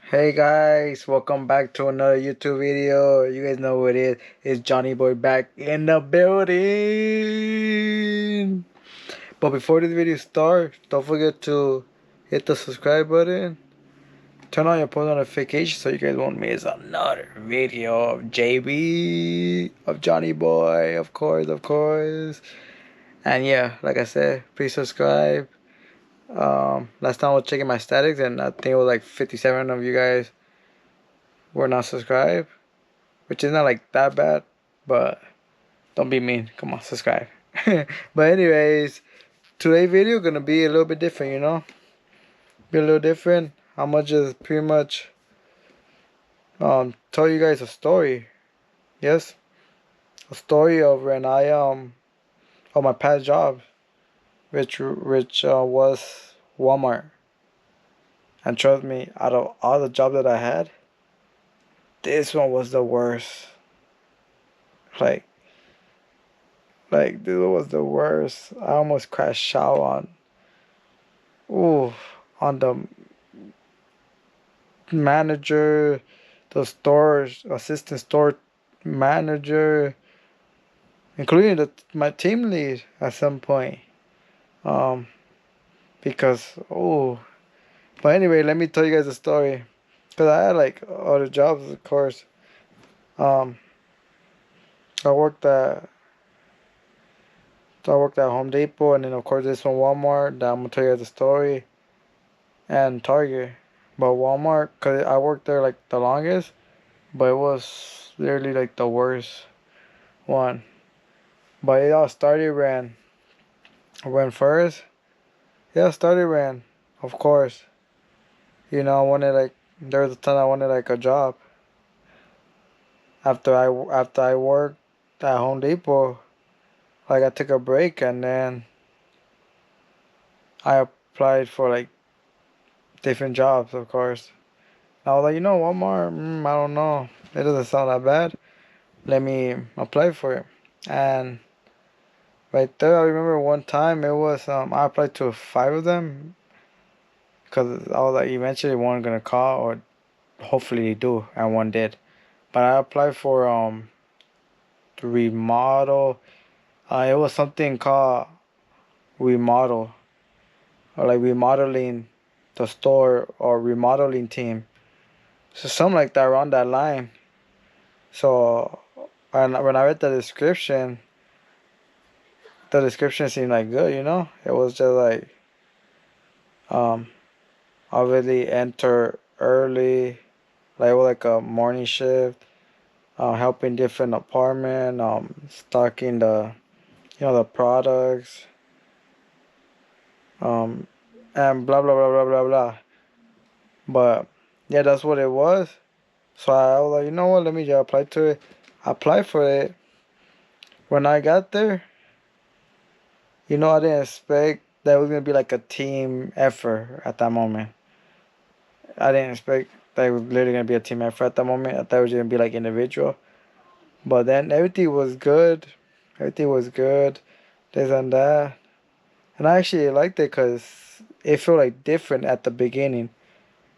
Hey guys, welcome back to another YouTube video. You guys know what it is. It's Johnny Boy back in the building. But before this video starts, don't forget to hit the subscribe button. Turn on your post notifications so you guys won't miss another video of JB, of Johnny Boy, of course. And yeah, like I said, please subscribe. Last time I was checking my statics and I think it was like 57 of you guys were not subscribed, which is not like that bad, but don't be mean. Come on, subscribe. But anyways, today's video gonna be a little bit different, Be a little different. I'm gonna just pretty much tell you guys a story. Yes, a story of when I of my past job, which was Walmart. And trust me, out of all the jobs that I had, this one was the worst. Like this was the worst. I almost crashed out ooh, on the manager, the store assistant store manager, including my team lead at some point. Um, because but anyway, let me tell you guys a story. Cause I had like other jobs, of course. Um, I worked at Home Depot, and then of course this one Walmart. That I'm gonna tell you guys the story, and Target. But Walmart, cause I worked there like the longest, but it was literally like the worst one. But it all started when first. Yeah, started when, of course. I wanted like there was a time I wanted like a job. After I worked at Home Depot, like I took a break and then I applied for like different jobs, of course. I was like, Walmart, I don't know. It doesn't sound that bad. Let me apply for it. And right there, I remember one time it was I applied to five of them because I was like eventually one gonna call or hopefully they do, and one did. But I applied for to remodel. It was something called remodel, or like remodeling the store or remodeling team. So something like that around that line. So when I read the description seemed like good. It was just like um obviously enter early, like a morning shift, helping different apartment, stocking the products, um, and blah blah blah blah blah blah. But yeah, that's what it was. So I was like, you know what? Let me just apply to it. I applied for it. When I got there, I didn't expect that it was gonna be like a team effort at that moment. I didn't expect that it was literally gonna be a team effort at that moment. I thought it was gonna be like individual. But then everything was good. Everything was good. This and that. And I actually liked it because it felt like different at the beginning.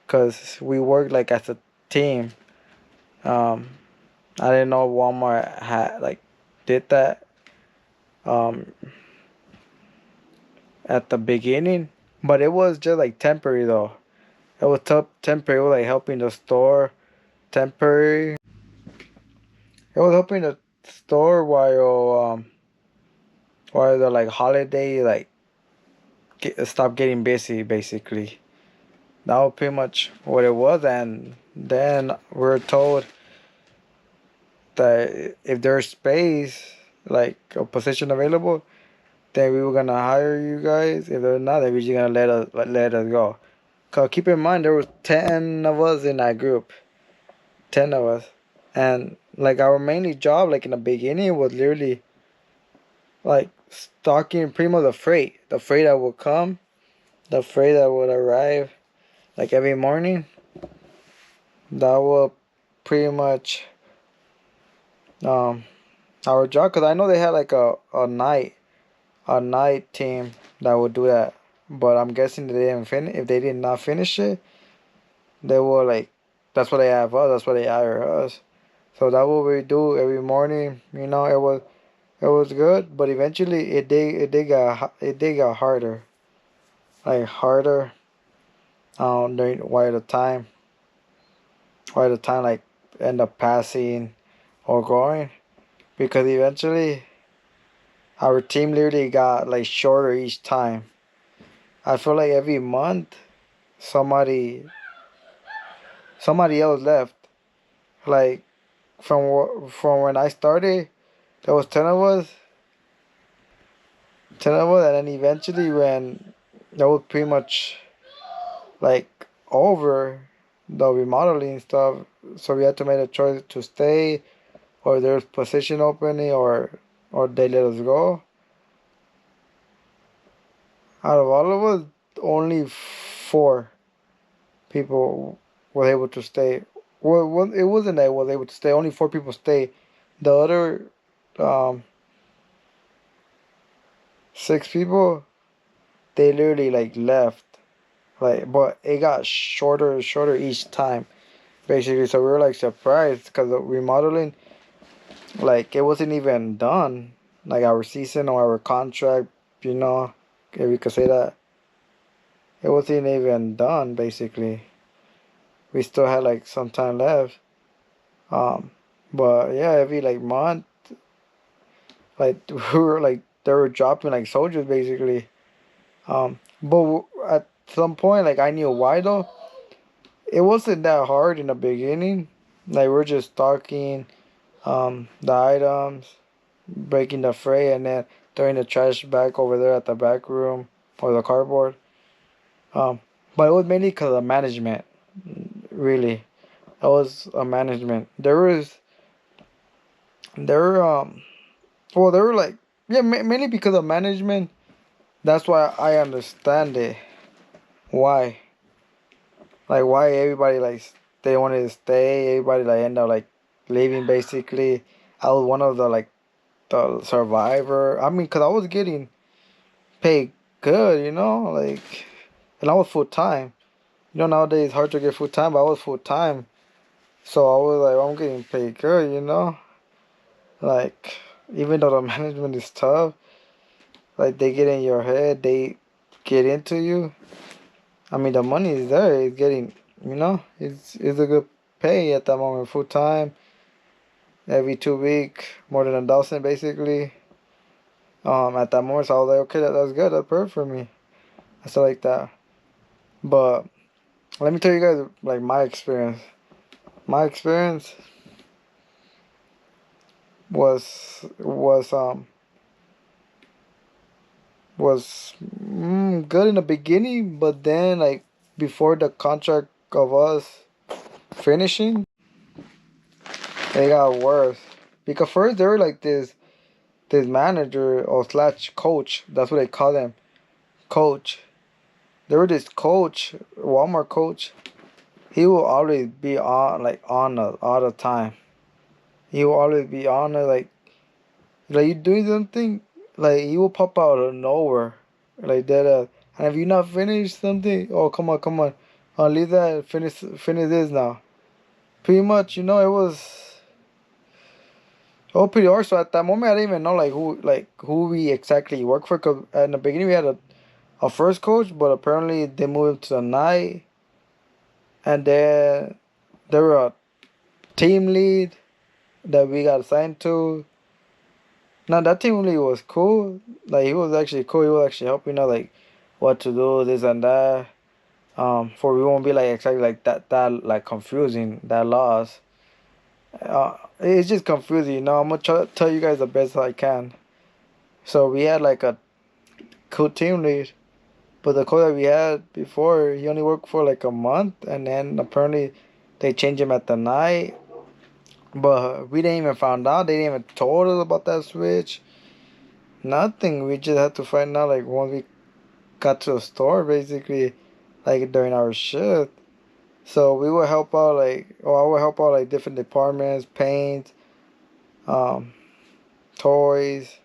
Because we worked like as a team. Um, I didn't know Walmart had like did that um, at the beginning. But it was just like temporary though. It was temporary. It was like helping the store temporary. It was helping the store while the like holiday stop getting busy basically. That was pretty much what it was, and then we're told that if there's space, like a position available, then we were gonna hire you guys. If there's not, then we're just gonna let us go. Cause keep in mind there was 10 of us in that group, 10 of us, and like our mainly job, like in the beginning, was literally like stocking pretty much the freight that would come, the freight that would arrive, like every morning. That will pretty much um our job, because I know they had like a night team that would do that, but I'm guessing that they didn't finish. If they did not finish it, they will like that's what they have us. That's what they hire us. So that's what we do every morning. It was good, but eventually it did get harder, like harder. During while the time like end up passing or going, because eventually our team literally got like shorter each time. I feel like every month somebody somebody else left. Like from when I started, there was 10 of us, and then eventually when that was pretty much like over the remodeling stuff, so we had to make a choice to stay, or there's position opening, or they let us go. Out of all of us, only 4 people were able to stay. Well, it wasn't that I was able to stay. Only 4 people stay. The other 6 people, they literally like left. Like, but it got shorter and shorter each time, basically. So we were like surprised because the remodeling, like, it wasn't even done. Like our season or our contract, you know, if you could say that, it wasn't even done. Basically, we still had like some time left. Um, but yeah, every like month, like we were like they were dropping like soldiers basically. But at some point, like I knew why though. It wasn't that hard in the beginning. Like we're just talking, the items, breaking the fray, and then throwing the trash back over there at the back room or the cardboard. Um, but it was mainly because of management. Really, it was a management. There were well, there were like, yeah, mainly because of management. That's why I understand it. Why? Like why everybody like they wanted to stay. Everybody like end up like leaving basically. I was one of the like the survivor. I mean, cause I was getting paid good, like, and I was full time. Nowadays it's hard to get full time, but I was full time, so I was like, I'm getting paid good. Like, even though the management is tough, like they get in your head, they get into you. I mean, the money is there. It's getting, it's a good pay at that moment, full time, every 2 week, more than 1,000 basically. At that moment, so I was like, okay, that's good. That's perfect for me. I still like that. But let me tell you guys like my experience. My experience was good in the beginning, but then like before the contract of us finishing, it got worse. Because first they were like this manager or slash coach. That's what they call them, coach. They were this coach, Walmart coach. He will always be on like on us all the time. He will always be on it like you doing something, like he will pop out of nowhere, like that. And if you not finished something, oh come on, leave that. Finish this now. Pretty much, it was pretty hard. So at that moment, I didn't even know like who we exactly worked for. Cause in the beginning we had a first coach, but apparently they moved him to the night, and then there were a team lead that we got assigned to. Now that team lead was cool. Like he was actually cool. He was actually helping us like what to do, this and that. For we won't be like exactly like that like confusing, that lost. It's just confusing. I'm gonna try to tell you guys the best I can. So we had like a cool team lead, but the coach that we had before, he only worked for like a month, and then apparently they changed him at the night. But we didn't even find out. They didn't even told us about that switch. Nothing. We just had to find out like when we got to the store, basically, like during our shift. So we would help out I would help out like different departments, paint, um, toys,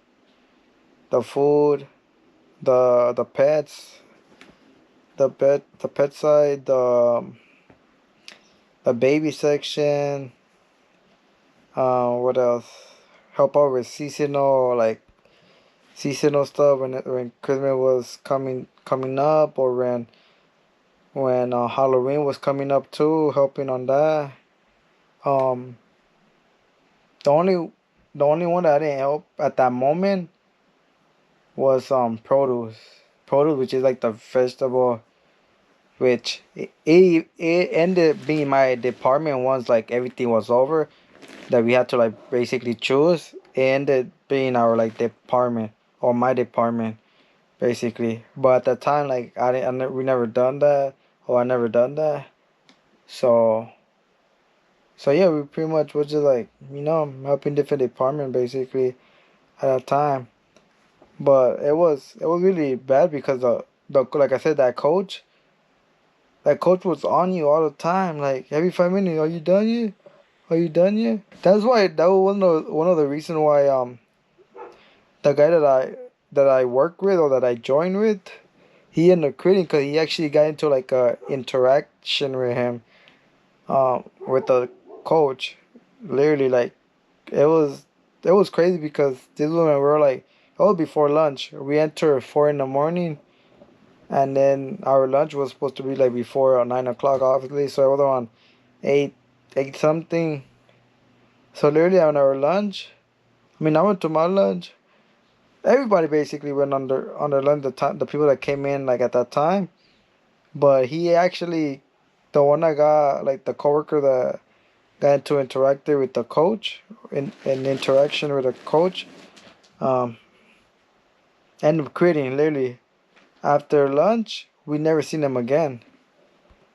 the food, the pets, the pet side, the baby section. What else? Help out with seasonal stuff when Christmas was coming up, or when Halloween was coming up too, helping on that. Um, the only the only one that I didn't help at that moment was produce, which is like the vegetable, which it ended being my department once like everything was over, that we had to like basically choose. It ended being our like department, or my department basically. But at the time, like we never done that, or I never done that. So yeah, we pretty much was just like, helping different department basically at that time. But it was really bad because the like I said, that coach was on you all the time, like every 5 minutes. Are you done yet? Are you done yet? That was one of the reason why the guy that I work with, or that I joined with, he ended up quitting, because he actually got into like a interaction with him, with the coach. Literally, like, it was crazy, because this was when we were like, oh, before lunch. We enter 4 in the morning, and then our lunch was supposed to be like before 9 o'clock, obviously. So it was around eight something. So literally on our lunch, I mean, I went to my lunch. Everybody basically went on their lunch. The people that came in like at that time, but he actually, the one that got like the coworker that got into interacted with the coach, in interaction with the coach, um, ended up quitting literally after lunch. We never seen him again.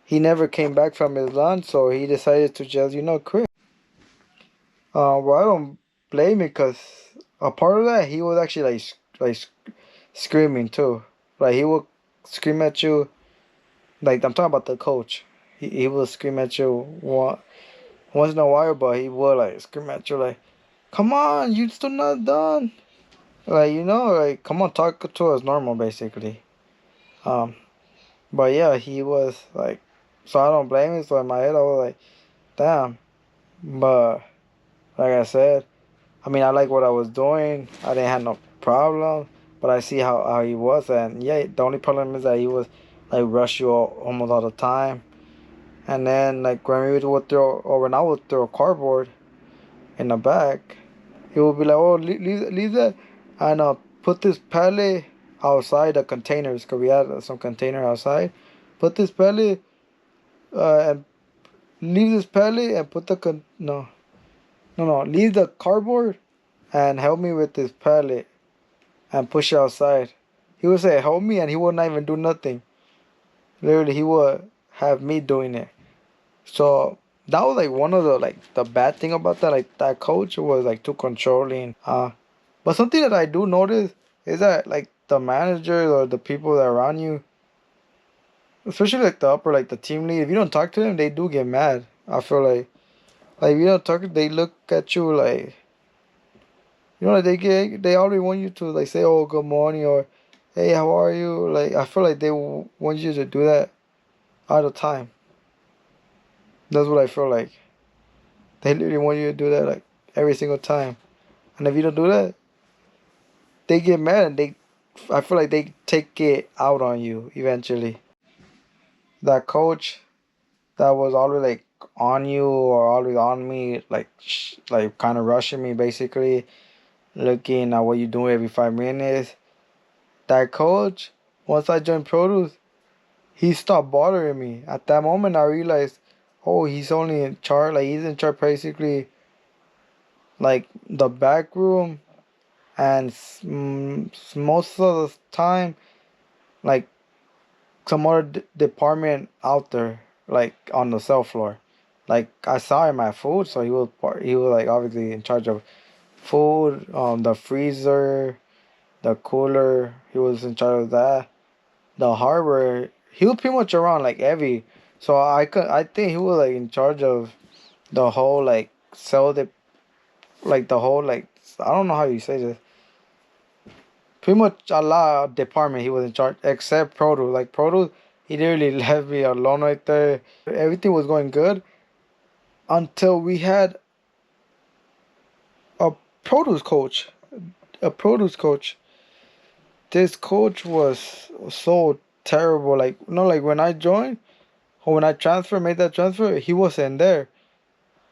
He never came back from his lunch, so he decided to just quit. Well, I don't blame him, because a part of that, he was actually screaming too. Like, he would scream at you. Like, I'm talking about the coach. He will scream at you once in a while, but he will like scream at you like, "Come on, you still not done." Like, like, come on, talk to us normal basically. Um, but yeah, he was like, so I don't blame him. So in my head, I was like, damn. But like I said, I mean, I like what I was doing. I didn't have no problem. But I see how he was, and yeah, the only problem is that he was like rush you almost all the time. And then like when we would throw, or when I would throw a cardboard in the back, he would be like, "Oh, leave that, and put this pallet outside the containers, cause we had some container outside. Put this pallet, and leave this pallet, and put the no, no, leave the cardboard, and help me with this pallet, and push it outside." He would say, "Help me," and he would not even do nothing. Literally, he would have me doing it. So that was like one of the bad thing about that. Like, that coach was like too controlling. But something that I do notice is that like the managers, or the people that are around you, especially like the upper, like the team lead, if you don't talk to them, they do get mad. I feel like if you don't talk, they look at you like, like they already want you to like say, "Oh, good morning," or "Hey, how are you?" Like, I feel like they want you to do that all the time. That's what I feel like. They literally want you to do that like every single time. And if you don't do that, they get mad, and I feel like they take it out on you eventually. That coach that was always like on you, or always on me, like like kind of rushing me basically, looking at what you doing every 5 minutes. That coach, once I joined produce, he stopped bothering me. At that moment, I realized, oh, he's only in charge. Like, he's in charge basically, like the back room, and most of the time, like some other department out there, like on the cell floor. Like, I saw him at food, so he was like obviously in charge of food, the freezer, the cooler. He was in charge of that. The hardware. He was pretty much around like every. So I think he was like in charge of the whole like cell the like the whole like, I don't know how you say this. Pretty much a lot of department he was in charge, except produce. Like, produce, he literally left me alone right there. Everything was going good, until we had a produce coach. A produce coach. This coach was so terrible. Like, like when I joined or when I made that transfer, he wasn't there.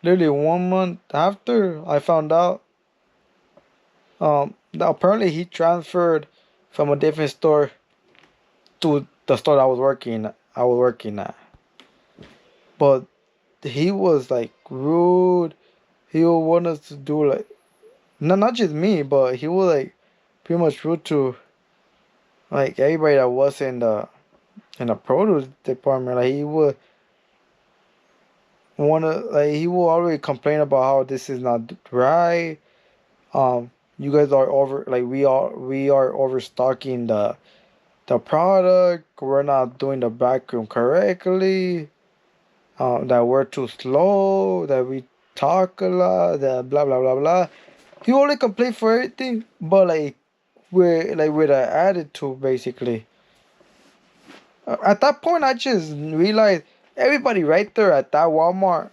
Literally 1 month after, I found out that apparently he transferred from a different store to the store that I was working at. But he was like rude. He would want us to do like not just me, but he was like pretty much rude to like everybody that was in the produce department. Like he would always complain about how this is not right. You guys are we are overstocking the product. We're not doing the backroom correctly. That we're too slow. That we talk a lot. That blah blah blah blah. He only complain for everything, but with an attitude basically. At that point, I just realized everybody right there at that Walmart.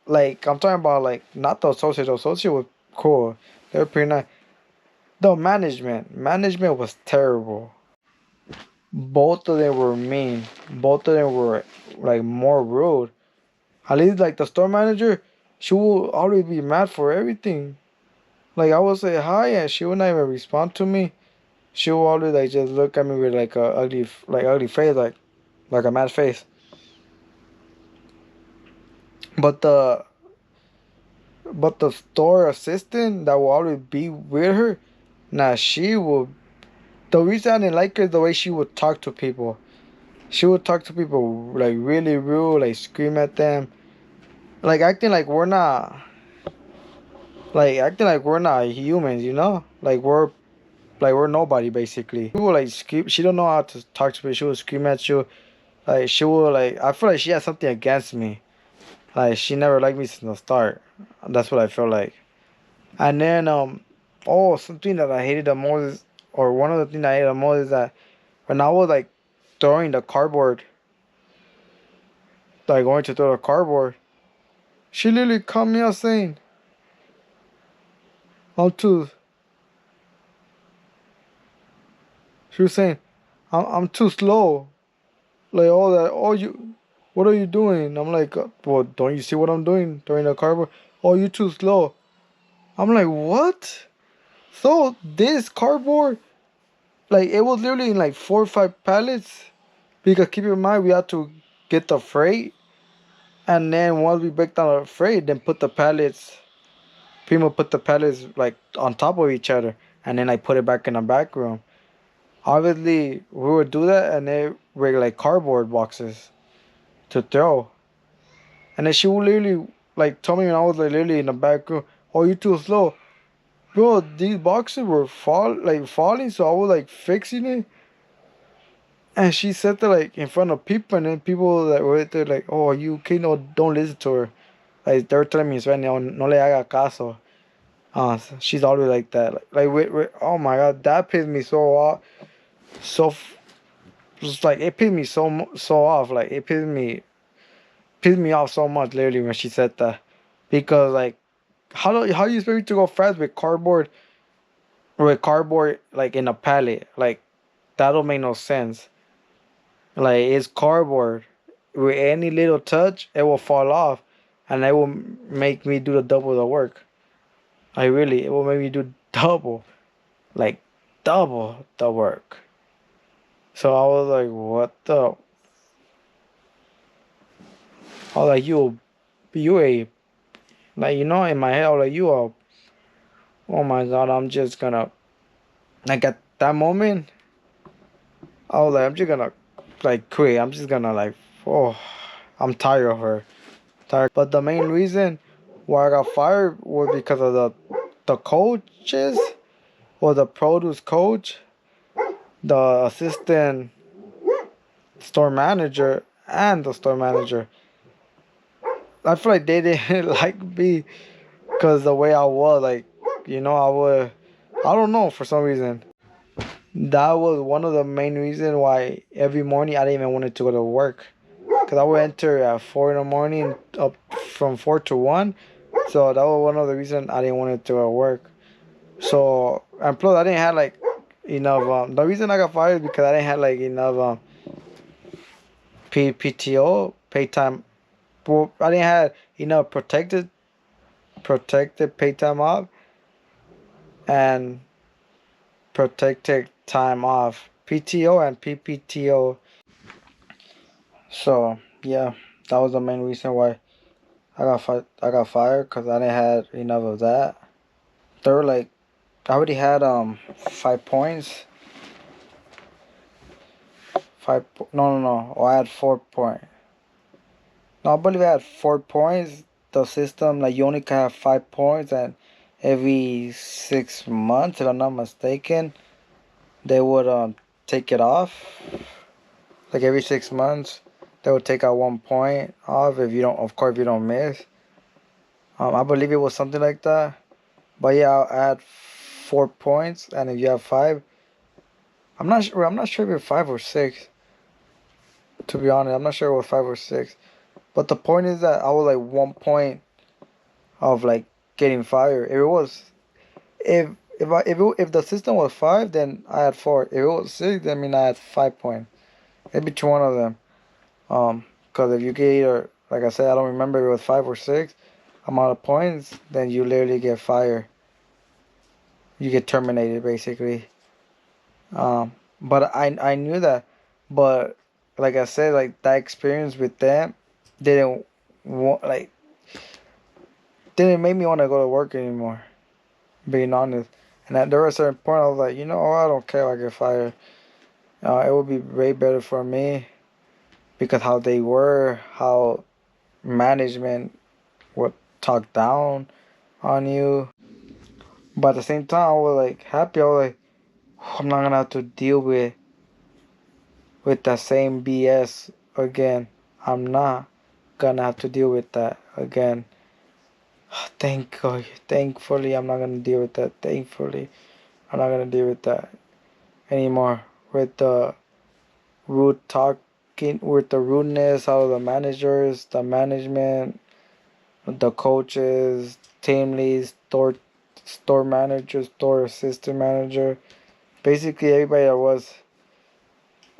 Like I'm talking about, like not the associate. The associate was cool. They were pretty nice. The management was terrible. Both of them were mean. Both of them were like more rude. At least like the store manager, she will always be mad for everything. Like I would say hi and she would not even respond to me. She will always like just look at me with like a ugly face, like a mad face. But the store assistant that will always be with her, nah, she will. The reason I didn't like her is the way she would talk to people. She would talk to people like really rude, like scream at them, like acting like we're not humans, like we're nobody basically. She would like scream. She don't know how to talk to people. She would scream at you. Like she would like. I feel like she had something against me. Like she never liked me since the start. That's what I felt like. And then oh, something that I hated the most or one of the things I hated the most is that when I was like throwing the cardboard, like going to throw the cardboard, she literally caught me out saying, "I'm too." She was saying, I'm too slow." Like all that. Oh, what are you doing? I'm like, well, don't you see what I'm doing throwing the cardboard? Oh, you too slow. I'm like, what? So this cardboard, like it was literally in like 4 or 5 pallets. Because keep in mind, we had to get the freight, and then once we break down the freight, then put the pallets like on top of each other, and then I put it back in the back room. Obviously, we would do that, and they were like cardboard boxes to throw. And then she would literally like tell me when I was like literally in the back room, "Oh, you too slow, bro." These boxes were falling, so I was like fixing it. And she said that like in front of people, and then people that were there like, "Oh, you okay? No, don't listen to her." Like they're telling me, "Sven, no le haga caso." She's always like that. Oh my god, that pissed me so off. So, just like it pissed me so off. Like it pissed me off so much literally when she said that, because like how you expect me to go fast with cardboard like in a pallet? Like that don't make no sense. Like it's cardboard. With any little touch, it will fall off, and it will make me do the double the work. It will make me do like double the work. So I was like, what the? I was like, you a, like, in my head, I was like, oh my god, I'm just gonna, like, at that moment, I was like, I'm just gonna, like, quit. I'm just gonna, like, oh, I'm tired of her. Tired. But the main reason why I got fired was because of the coaches, or the produce coach, the assistant store manager, and the store manager. I feel like they didn't like me because the way I was, like, I don't know, for some reason. That was one of the main reasons why every morning I didn't even want to go to work. because I would enter at 4 in the morning up from 4 to 1. So that was one of the reasons I didn't want to work. So, and plus I didn't have like enough. The reason I got fired is because I didn't have like enough PTO, pay time. Well, I didn't have enough protected pay time off and protected time off, PTO and PPTO. So yeah, that was the main reason why I got fired, because I didn't have enough of that. They were like, I already had 5 points. No. Oh, I had 4 points. No, I believe I had 4 points. The system, like, you only can have 5 points, and every 6 months, if I'm not mistaken, they would take it off. Like every 6 months, they would take out 1 point off if you don't, of course, if you don't miss. I believe it was something like that. But yeah, I had 4 points, and if you have five, I'm not sure. I'm not sure if it's 5 or 6. To be honest, I'm not sure it was 5 or 6. But the point is that I was like 1 point of like getting fired. If it was, if the system was 5, then I had 4. If it was 6, then I mean I had 5 points. Maybe to one of them. Because if you get either, like I said, I don't remember if it was 5 or 6 amount of points, then you literally get fired. You get terminated basically. But I knew that, but like I said, like that experience with them didn't want like didn't make me want to go to work anymore. Being honest, and at there was a certain point I was like, I don't care if I get fired. It would be way better for me, because how they were, how management would talk down on you. But at the same time, I was like happy. I was like, I'm not gonna have to deal with that same BS again. I'm not gonna have to deal with that again. Thank God. Thankfully, I'm not gonna deal with that. Thankfully, I'm not gonna deal with that anymore. With the rude talking, with the rudeness of the managers, the management, the coaches, team leads, store manager, store assistant manager, basically everybody that was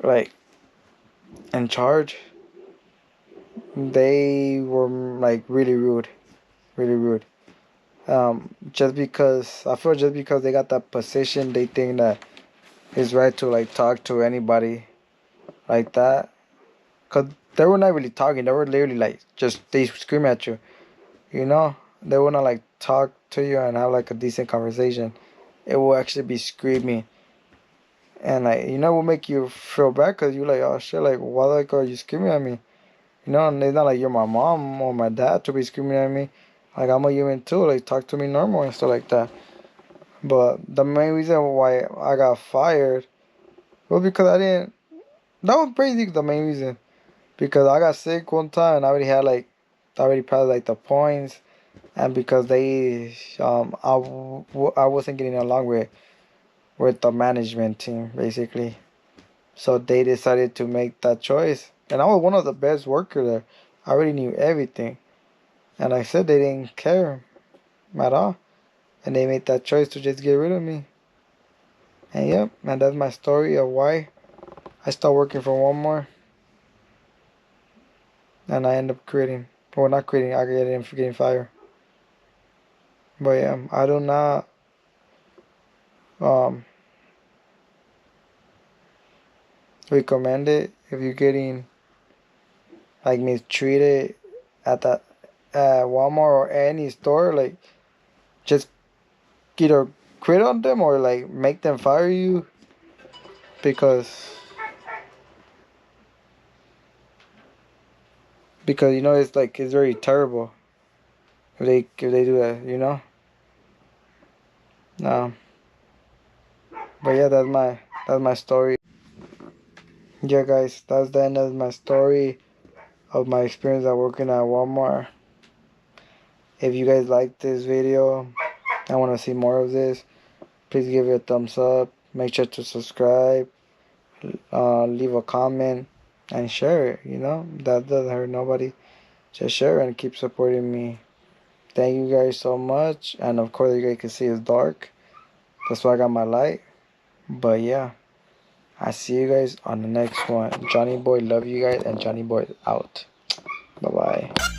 like in charge, they were like really rude, really rude. Just because they got that position, they think that it's right to like talk to anybody like that. Cause they were not really talking. They were literally like just they scream at you. They would not like talk to you and have like a decent conversation. It will actually be screaming, and like it will make you feel bad, cause you like, oh shit, like why like are you screaming at me? And it's not like you're my mom or my dad to be screaming at me. Like I'm a human too. Like talk to me normal and stuff like that. But the main reason why I got fired was because I didn't. That was basically the main reason. Because I got sick one time and I already passed like the points, and because I wasn't getting along with the management team basically, so they decided to make that choice, and I was one of the best workers there. I already knew everything, and I said they didn't care at all, and they made that choice to just get rid of me. And yep, and that's my story of why I stopped working for Walmart, and I end up quitting. Well, not quitting. I get in for getting fired. But yeah, I do not um recommend it if you're getting like mistreated at that Walmart or any store. Like, just either quit on them or like make them fire you, because it's like it's very terrible if they do that. No. But yeah, that's my story. Yeah, guys, that's the end of my story of my experience at working at Walmart. If you guys like this video, I want to see more of this, please give it a thumbs up. Make sure to subscribe. Leave a comment. and share it. You know, that doesn't hurt nobody. Just share it and keep supporting me. Thank you guys so much. And of course, you guys can see it's dark. That's why I got my light. But yeah, I see you guys on the next one. Johnny Boy, love you guys, and Johnny Boy out. Bye bye.